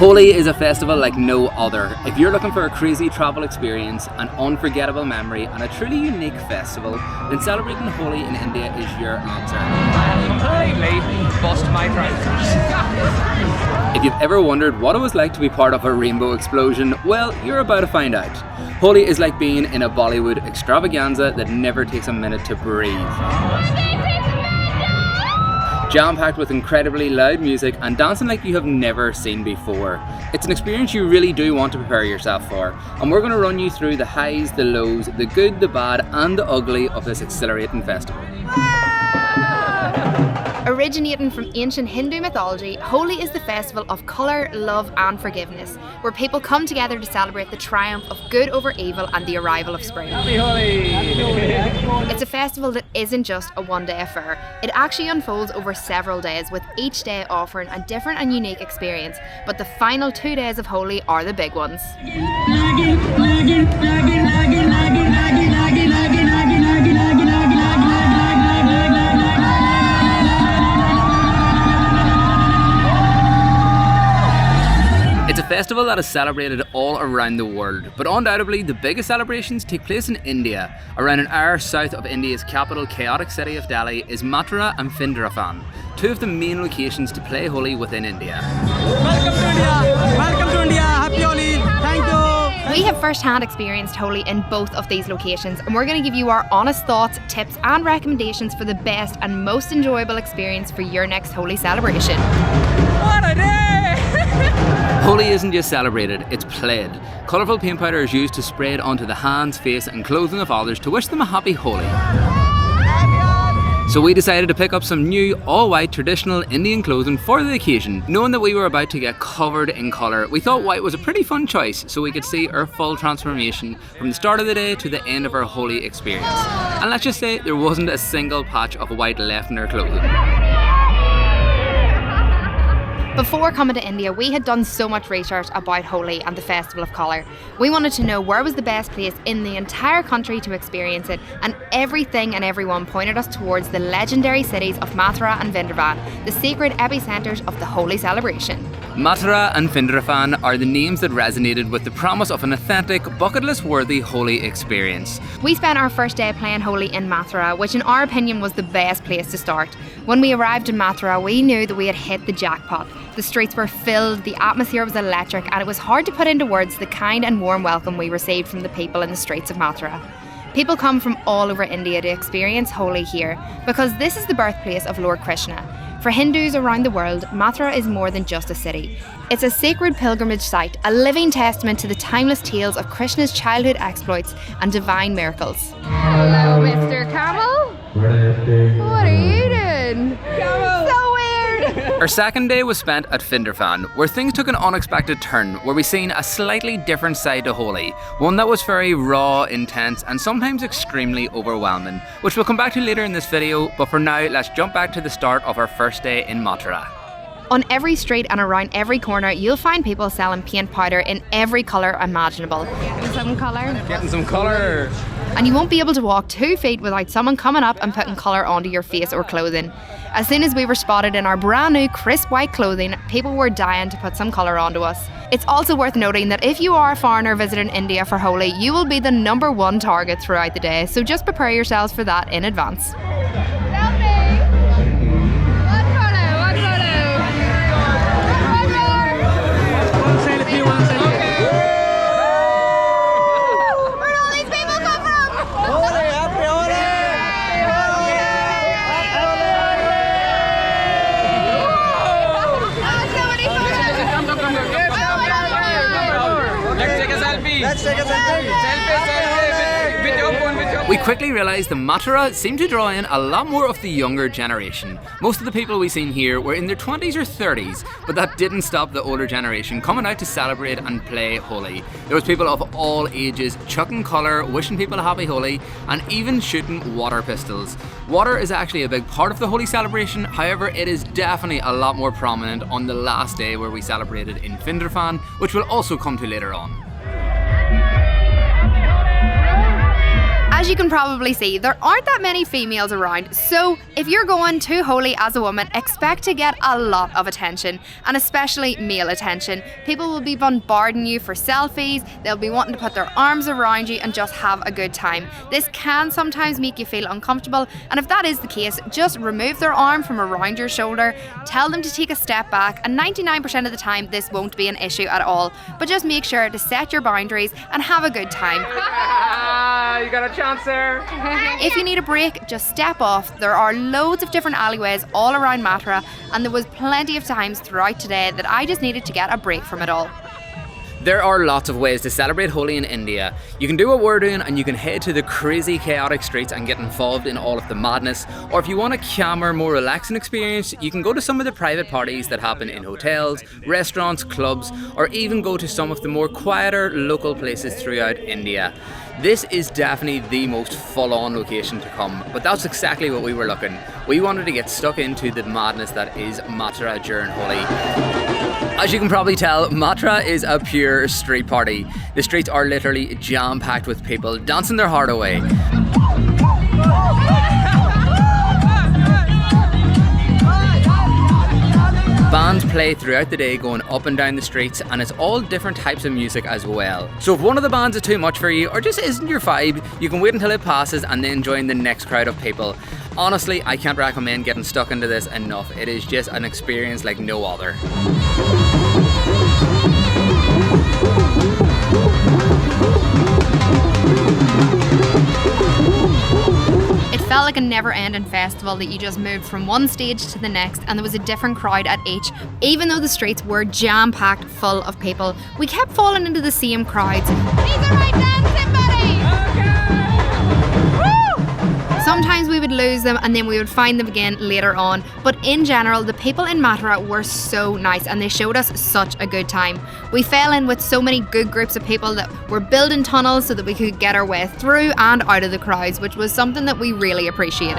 Holi is a festival like no other. If you're looking for a crazy travel experience, an unforgettable memory and a truly unique festival, then celebrating Holi in India is your answer. Completely bust my trousers. If you've ever wondered what it was like to be part of a rainbow explosion, well, you're about to find out. Holi is like being in a Bollywood extravaganza that never takes a minute to breathe. Jam-packed with incredibly loud music and dancing like you have never seen before. It's an experience you really do want to prepare yourself for, and we're going to run you through the highs, the lows, the good, the bad and the ugly of this exhilarating festival. Originating from ancient Hindu mythology, Holi is the festival of colour, love and forgiveness, where people come together to celebrate the triumph of good over evil and the arrival of spring. Happy Holi! It's a festival that isn't just a one-day affair. It actually unfolds over several days, with each day offering a different and unique experience, but the final 2 days of Holi are the big ones. It's a festival that is celebrated all around the world, but undoubtedly the biggest celebrations take place in India. Around an hour south of India's capital chaotic city of Delhi is Mathura and Vrindavan, two of the main locations to play Holi within India. Welcome to India! Welcome to India! Happy Holi! Thank you! We have first-hand experienced Holi in both of these locations, and we're going to give you our honest thoughts, tips and recommendations for the best and most enjoyable experience for your next Holi celebration. What a day! Holi isn't just celebrated, it's played. Colourful paint powder is used to spray it onto the hands, face and clothing of others to wish them a happy Holi. So we decided to pick up some new all-white traditional Indian clothing for the occasion. Knowing that we were about to get covered in colour, we thought white was a pretty fun choice so we could see our full transformation from the start of the day to the end of our Holi experience. And let's just say there wasn't a single patch of white left in our clothing. Before coming to India, we had done so much research about Holi and the Festival of Colour. We wanted to know where was the best place in the entire country to experience it, and everything and everyone pointed us towards the legendary cities of Mathura and Vrindavan, the sacred epicentres of the Holi celebration. Mathura and Vrindavan are the names that resonated with the promise of an authentic, bucket list worthy Holi experience. We spent our first day playing Holi in Mathura, which in our opinion was the best place to start. When we arrived in Mathura, we knew that we had hit the jackpot. The streets were filled, the atmosphere was electric, and it was hard to put into words the kind and warm welcome we received from the people in the streets of Mathura. People come from all over India to experience Holi here, because this is the birthplace of Lord Krishna. For Hindus around the world, Mathura is more than just a city. It's a sacred pilgrimage site, a living testament to the timeless tales of Krishna's childhood exploits and divine miracles. Hello, Mr. Camel. What are you doing? Camel. So weird. Our second day was spent at Vrindavan, where things took an unexpected turn, where we seen a slightly different side to Holi, one that was very raw, intense and sometimes extremely overwhelming, which we'll come back to later in this video, but for now let's jump back to the start of our first day in Mathura. On every street and around every corner, you'll find people selling paint powder in every colour imaginable. Getting some colour? Getting some colour! And you won't be able to walk 2 feet without someone coming up and putting colour onto your face or clothing. As soon as we were spotted in our brand new crisp white clothing, people were dying to put some colour onto us. It's also worth noting that if you are a foreigner visiting India for Holi, you will be the #1 target throughout the day, so just prepare yourselves for that in advance. Let's take a selfie! Selfie with your phone, with your phone. We quickly realised that Mathura seemed to draw in a lot more of the younger generation. Most of the people we seen here were in their 20s or 30s, but that didn't stop the older generation coming out to celebrate and play Holi. There was people of all ages chucking colour, wishing people a happy Holi, and even shooting water pistols. Water is actually a big part of the Holi celebration, however it is definitely a lot more prominent on the last day where we celebrated in Vrindavan, which we'll also come to later on. As you can probably see, there aren't that many females around, so if you're going to Holi as a woman, expect to get a lot of attention, and especially male attention. People will be bombarding you for selfies, they'll be wanting to put their arms around you and just have a good time. This can sometimes make you feel uncomfortable, and if that is the case, just remove their arm from around your shoulder, tell them to take a step back, and 99% of the time this won't be an issue at all. But just make sure to set your boundaries and have a good time. You got a chance there. If you need a break, just step off. There are loads of different alleyways all around Mathura, and there was plenty of times throughout today that I just needed to get a break from it all. There are lots of ways to celebrate Holi in India. You can do what we're doing and you can head to the crazy chaotic streets and get involved in all of the madness, or if you want a calmer, more relaxing experience, you can go to some of the private parties that happen in hotels, restaurants, clubs, or even go to some of the more quieter local places throughout India. This is definitely the most full-on location to come, but that's exactly what we were looking. We wanted to get stuck into the madness that is Mathura during Holi. As you can probably tell, Mathura is a pure street party. The streets are literally jam-packed with people dancing their heart away. Bands play throughout the day going up and down the streets, and it's all different types of music as well. So if one of the bands is too much for you or just isn't your vibe, you can wait until it passes and then join the next crowd of people. Honestly, I can't recommend getting stuck into this enough. It is just an experience like no other. It felt like a never-ending festival that you just moved from one stage to the next, and there was a different crowd at each. Even though the streets were jam-packed full of people, we kept falling into the same crowds. These are my dancing buddies! Sometimes we would lose them and then we would find them again later on, but in general the people in Mathura were so nice and they showed us such a good time. We fell in with so many good groups of people that were building tunnels so that we could get our way through and out of the crowds, which was something that we really appreciated.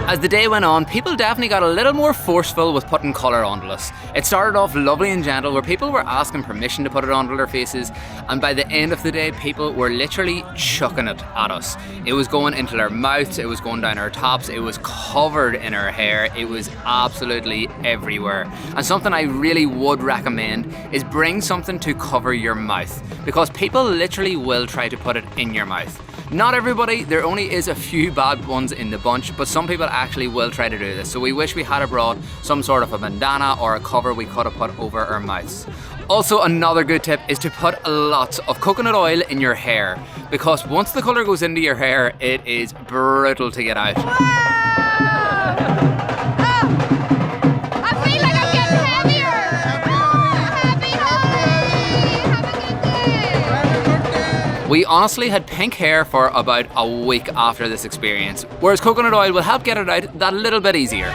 As the day went on, people definitely got a little more forceful with putting colour onto us. It started off lovely and gentle where people were asking permission to put it onto their faces, and by the end of the day people were literally chucking it at us. It was going into their mouths, it was going down our tops, it was covered in our hair, it was absolutely everywhere. And something I really would recommend is bring something to cover your mouth, because people literally will try to put it in your mouth. Not everybody, there only is a few bad ones in the bunch, but some people actually will try to do this. So we wish we had brought some sort of a bandana or a cover we could have put over our mouths. Also, another good tip is to put lots of coconut oil in your hair, because once the colour goes into your hair, it is brutal to get out. We honestly had pink hair for about a week after this experience, whereas coconut oil will help get it out that little bit easier.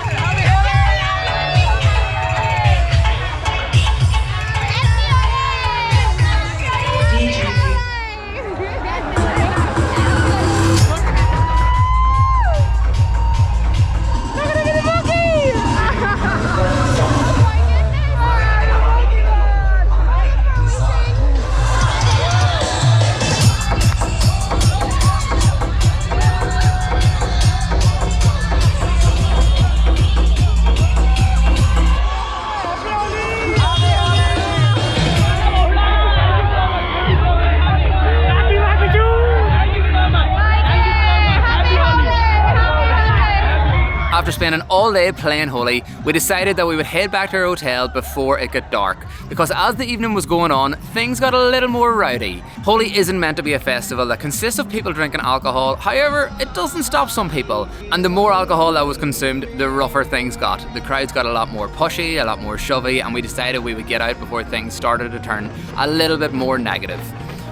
After spending all day playing Holi, we decided that we would head back to our hotel before it got dark, because as the evening was going on, things got a little more rowdy. Holi isn't meant to be a festival that consists of people drinking alcohol, however, it doesn't stop some people. And the more alcohol that was consumed, the rougher things got. The crowds got a lot more pushy, a lot more shovey, and we decided we would get out before things started to turn a little bit more negative.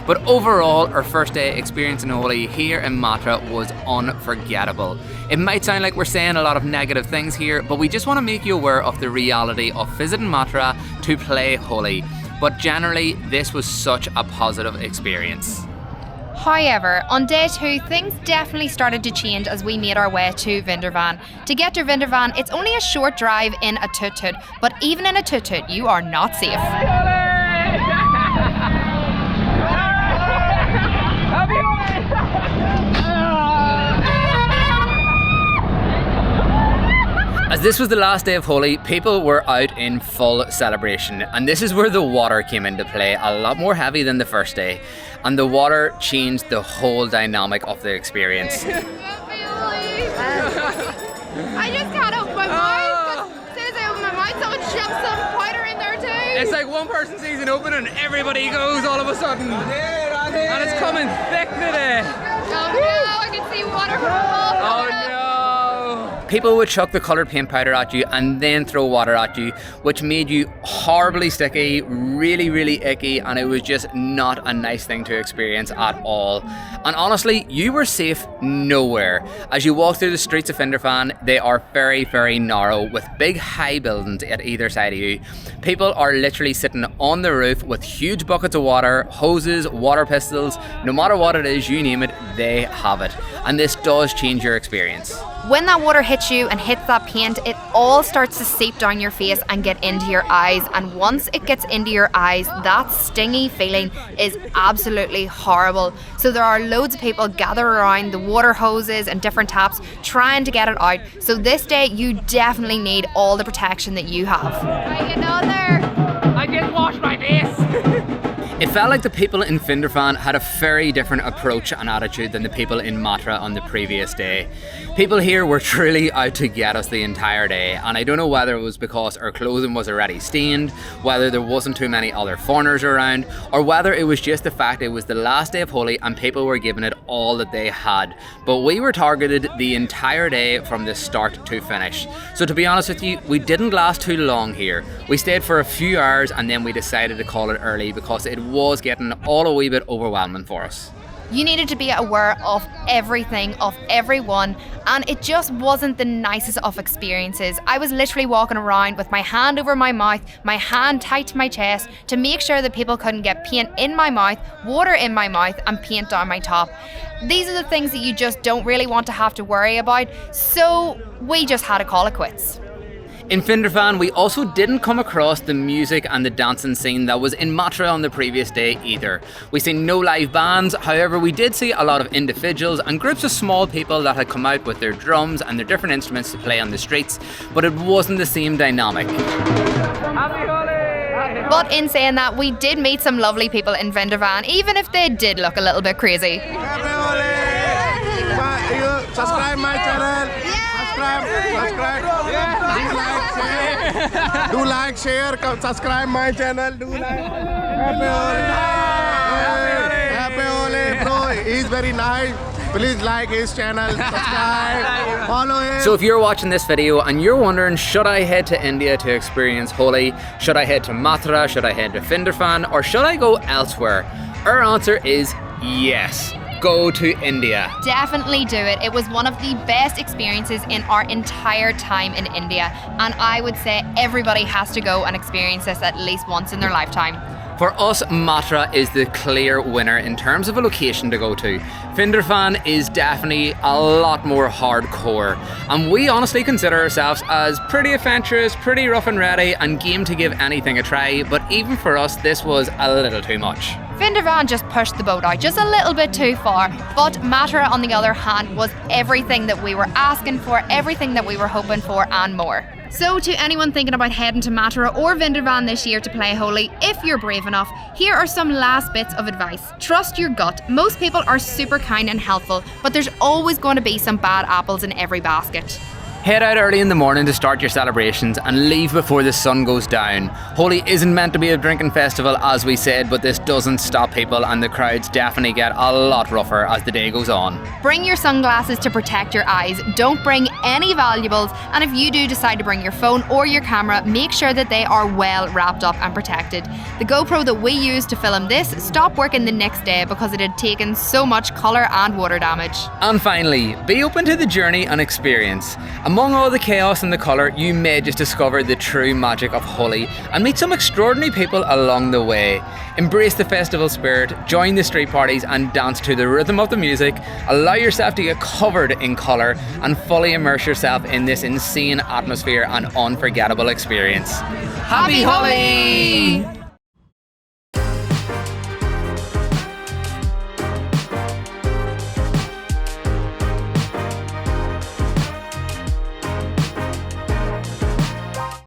But overall, our first day experiencing Holi here in Mathura was unforgettable. It might sound like we're saying a lot of negative things here, but we just want to make you aware of the reality of visiting Mathura to play Holi. But generally, this was such a positive experience. However, on day 2, things definitely started to change as we made our way to Vrindavan. To get to Vrindavan, it's only a short drive in a tut-tut, but even in a tut-tut, you are not safe. As this was the last day of Holi, people were out in full celebration, and this is where the water came into play, a lot more heavy than the first day, and the water changed the whole dynamic of the experience. I just can't open my mouth. As soon as I open my mouth, someone shoves some powder in there too. It's like one person sees it open and everybody goes all of a sudden. And it's coming thick today. Oh no, I can see water from above. Oh no. People would chuck the coloured paint powder at you and then throw water at you, which made you horribly sticky, really, really icky, and it was just not a nice thing to experience at all. And honestly, you were safe nowhere. As you walk through the streets of Vrindavan, they are very, very narrow, with big high buildings at either side of you. People are literally sitting on the roof with huge buckets of water, hoses, water pistols. No matter what it is, you name it, they have it. And this does change your experience. When that water hits you and hits that paint, it all starts to seep down your face and get into your eyes. And once it gets into your eyes, that stingy feeling is absolutely horrible. So there are loads of people gathered around the water hoses and different taps trying to get it out. So this day, you definitely need all the protection that you have. I get on there. I didn't wash my face. It felt like the people in Vrindavan had a very different approach and attitude than the people in Mathura on the previous day. People here were truly out to get us the entire day, and I don't know whether it was because our clothing was already stained, whether there wasn't too many other foreigners around, or whether it was just the fact it was the last day of Holi and people were giving it all that they had. But we were targeted the entire day from the start to finish. So to be honest with you, we didn't last too long here. We stayed for a few hours and then we decided to call it early because it was getting all a wee bit overwhelming for us. You needed to be aware of everything, of everyone, and it just wasn't the nicest of experiences. I was literally walking around with my hand over my mouth, my hand tight to my chest to make sure that people couldn't get paint in my mouth, water in my mouth, and paint down my top. These are the things that you just don't really want to have to worry about, so we just had to call it quits. In Vrindavan, we also didn't come across the music and the dancing scene that was in Mathura on the previous day either. We seen no live bands, however we did see a lot of individuals and groups of small people that had come out with their drums and their different instruments to play on the streets, but it wasn't the same dynamic. Happy Holi! But in saying that, we did meet some lovely people in Vrindavan, even if they did look a little bit crazy. Happy Holi! Subscribe my channel. Subscribe. Do like, share, subscribe my channel. Do like. Happy Holi, bro. He's very nice. Please like his channel, subscribe, follow him. So if you're watching this video and you're wondering, should I head to India to experience Holi? Should I head to Mathura? Should I head to Vrindavan? Or should I go elsewhere? Our answer is yes. Go to India. Definitely do it. It was one of the best experiences in our entire time in India, and I would say everybody has to go and experience this at least once in their lifetime. For us, Mathura is the clear winner in terms of a location to go to. Vrindavan is definitely a lot more hardcore, and we honestly consider ourselves as pretty adventurous, pretty rough and ready, and game to give anything a try, but even for us, this was a little too much. Vrindavan just pushed the boat out just a little bit too far, but Mathura, on the other hand, was everything that we were asking for, everything that we were hoping for, and more. So to anyone thinking about heading to Mathura or Vrindavan this year to play Holi, if you're brave enough, here are some last bits of advice. Trust your gut. Most people are super kind and helpful, but there's always going to be some bad apples in every basket. Head out early in the morning to start your celebrations and leave before the sun goes down. Holi isn't meant to be a drinking festival, as we said, but this doesn't stop people, and the crowds definitely get a lot rougher as the day goes on. Bring your sunglasses to protect your eyes. Don't bring any valuables, and if you do decide to bring your phone or your camera, make sure that they are well wrapped up and protected. The GoPro that we used to film this stopped working the next day because it had taken so much colour and water damage. And finally, be open to the journey and experience. Among all the chaos and the colour, you may just discover the true magic of Holi and meet some extraordinary people along the way. Embrace the festival spirit, join the street parties and dance to the rhythm of the music. Allow yourself to get covered in colour and fully immerse yourself in this insane atmosphere and unforgettable experience. Happy Holi!